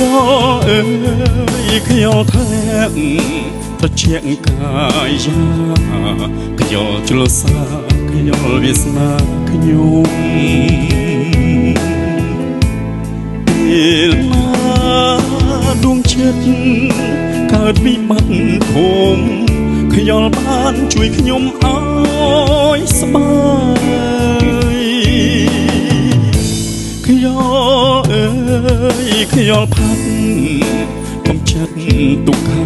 យោអើយខ្យល់ធ្លាក់ត្រជាក់កាយយ៉ាខ្យល់ជ្រុលសាខ្យល់វាសនាខ្ញុំពេលណាដួងចិត្តកើតវិបត្តិធំខ្យល់បានជួយខ្ញុំឲ្យស្បើយខ្យល់អើយខ្យល់ផាត់កុំចិត្តទុក្ខា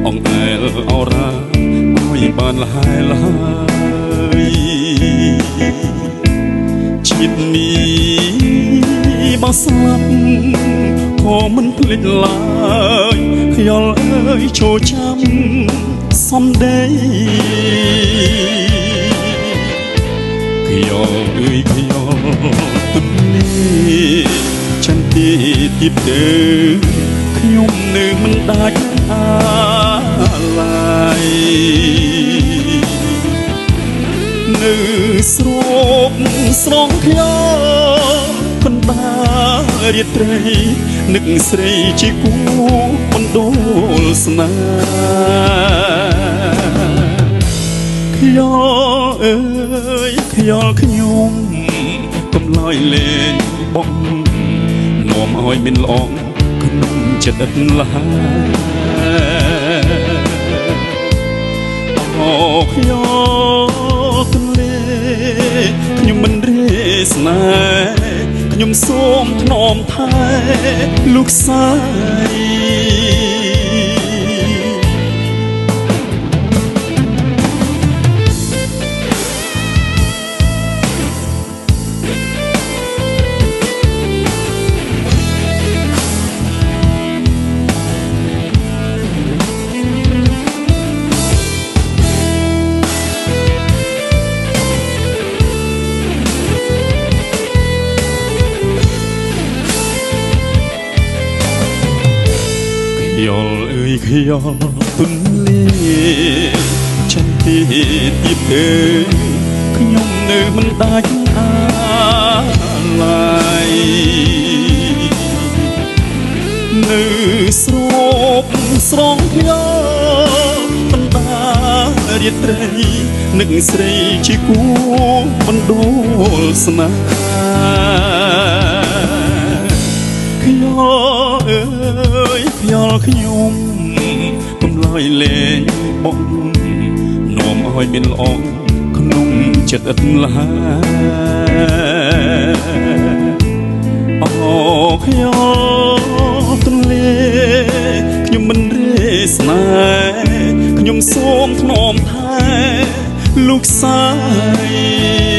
អង្អែលអរ៉ាឲ្យបានលហើយលហើយជាតិនេះបើស្លាប់ក៏មិនភ្លេចឡើយខ្យល់អើយចូលចាំសំដីខ្យល់អើយខ្យល់ទំនេរចន្ទទីទីទៅខ្ញុំនៅមិនដាច់អាឡាយនៅស្រូបស្រងខ្យល់បណ្ដារាត្រីនឹកស្រីជាគូបណ្ដូលស្នេហ៍ខ្យល់អើយខ្យល់ខ្ញុំកុំឡើយលេងបងនាំឲ្យមានល្អក្នុងចិត្តឥតលះអូខ្យល់ទន្លេខ្ញុំមិនរេស្នេហ៍ខ្ញុំសូមថ្នមថែលោកសាយខ្យល់អើយខ្យល់ទុនលេចន្ទទីទីទៅខ្ញុំនៅមិនដាច់អាឡាយនៅស្រូបស្រងខ្យល់បណ្ដារាត្រីនឹកស្រីជាគូបណ្ដូលស្នេហ៍ខ្យល់អើយខ្យល់ខ្ញុំកុំឡើយលេងបងនាំឲ្យមានល្អក្នុងចិត្តឥតលះអូខ្យល់ទន្លេខ្ញុំមិនរេស្នេហ៍ខ្ញុំសូមថ្នមថែលោកសាយ